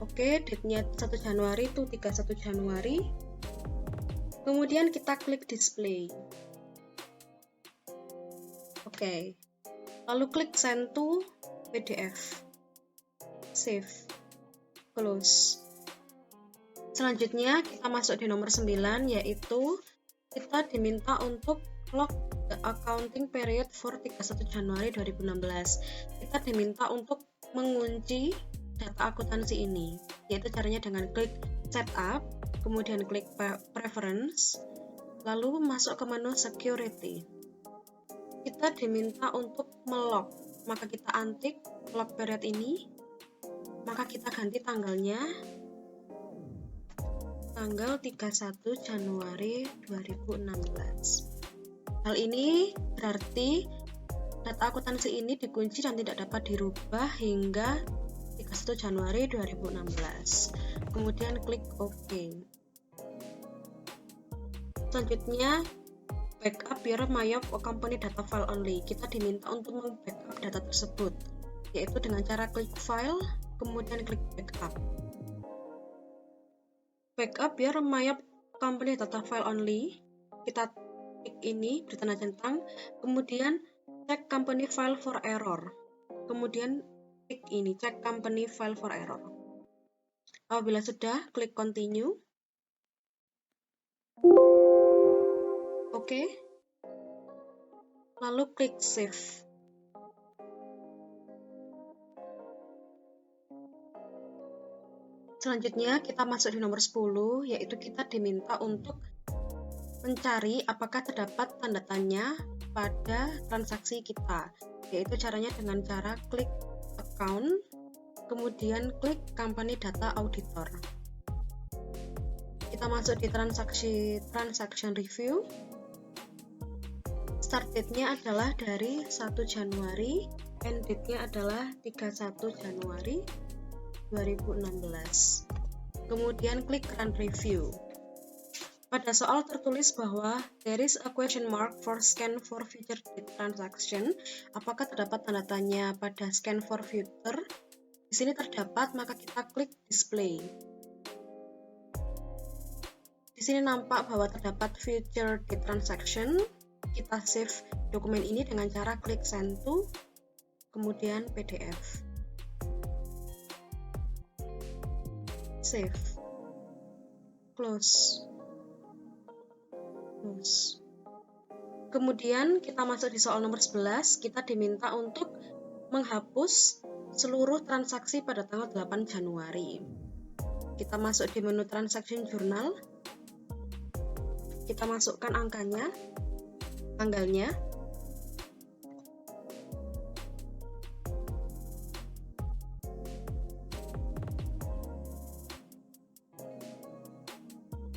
Oke, date-nya 1 Januari to 31 Januari. Kemudian kita klik display. Oke. Lalu klik send to PDF, save, close. Selanjutnya kita masuk di nomor 9, yaitu kita diminta untuk log the accounting period for 31 Januari 2016. Kita diminta untuk mengunci data akuntansi ini, yaitu caranya dengan klik setup, kemudian klik preference, lalu masuk ke menu security. Kita diminta untuk melog, maka kita untick log period ini, maka kita ganti tanggalnya tanggal 31 Januari 2016. Hal ini berarti data akuntansi ini dikunci dan tidak dapat dirubah hingga 31 Januari 2016. Kemudian klik OK. Selanjutnya, backup your Mayop company data file only. Kita diminta untuk membackup data tersebut. yaitu dengan cara klik file, kemudian klik backup. Backup biar my company data file only, kita klik ini bertanda centang, kemudian check company file for error, kemudian klik ini check company file for error. Apabila sudah, klik continue. Oke. Lalu klik save. Selanjutnya kita masuk di nomor 10, yaitu kita diminta untuk mencari apakah terdapat tanda tanya pada transaksi kita, yaitu caranya dengan cara klik account, kemudian klik company data auditor. Kita masuk di transaction review. Start date-nya adalah dari 1 Januari, end date-nya adalah 31 Januari 2016. Kemudian klik run review. Pada soal tertulis bahwa there is a question mark for scan for future date transaction. Apakah terdapat tanda tanya pada scan for future? Di sini terdapat, maka kita klik display. Di sini nampak bahwa terdapat future date transaction. Kita save dokumen ini dengan cara klik send to, kemudian PDF. Save. Close. Close. Kemudian kita masuk di soal nomor 11, kita diminta untuk menghapus seluruh transaksi pada tanggal 8 Januari. Kita masuk di menu transaction journal. Kita masukkan angkanya, tanggalnya,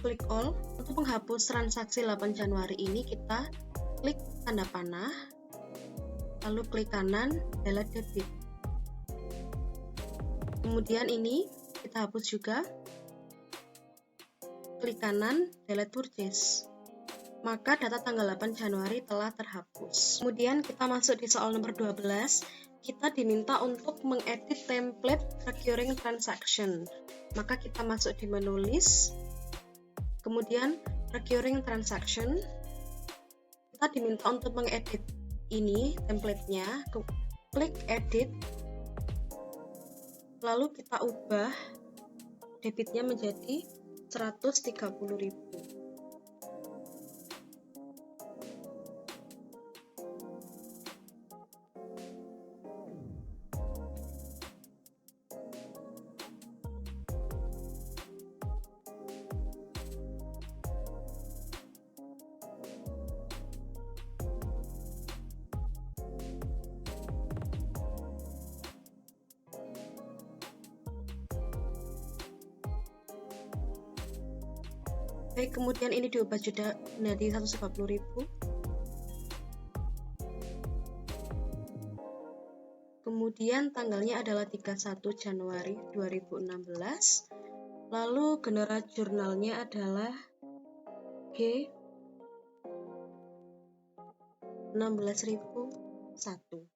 klik all. Untuk menghapus transaksi 8 Januari ini, kita klik tanda panah, lalu klik kanan, delete debit. Kemudian ini kita hapus juga, klik kanan, delete purchase. Maka data tanggal 8 Januari telah terhapus. Kemudian kita masuk di soal nomor 12, kita diminta untuk mengedit template recurring transaction. Maka kita masuk di menu list, kemudian recurring transaction. Kita diminta untuk mengedit ini template-nya, klik edit, lalu kita ubah debitnya menjadi 130.000. Baik, kemudian ini diubah juga menjadi 150.000. Kemudian tanggalnya adalah 31 Januari 2016. Lalu genera jurnalnya adalah G 16.001.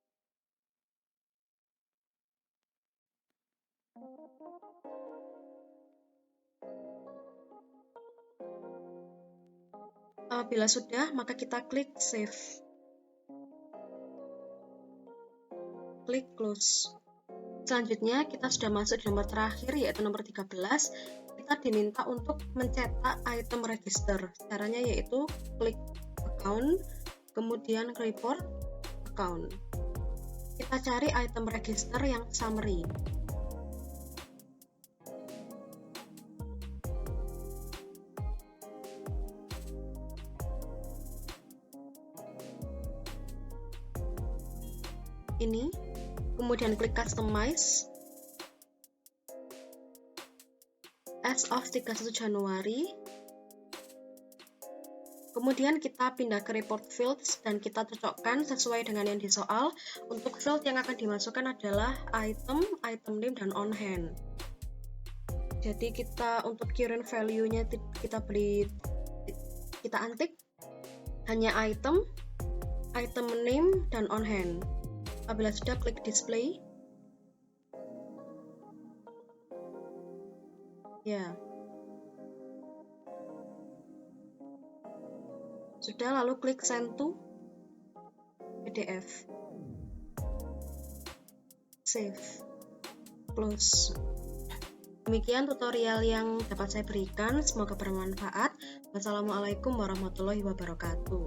Apabila sudah, maka kita klik save. Klik close. Selanjutnya kita sudah masuk di nomor terakhir, yaitu nomor 13. Kita diminta untuk mencetak item register. Caranya yaitu klik account, kemudian report account. Kita cari item register yang summary. Ini, kemudian klik customize as of 31 Januari. Kemudian kita pindah ke report fields dan kita cocokkan sesuai dengan yang di soal. Untuk field yang akan dimasukkan adalah item, item name, dan on hand. Jadi kita untuk current value-nya kita antik hanya item, item name, dan on hand. Apabila sudah, klik display. Ya. Sudah, lalu klik send to PDF. Save. Close. Demikian tutorial yang dapat saya berikan, semoga bermanfaat. Wassalamualaikum warahmatullahi wabarakatuh.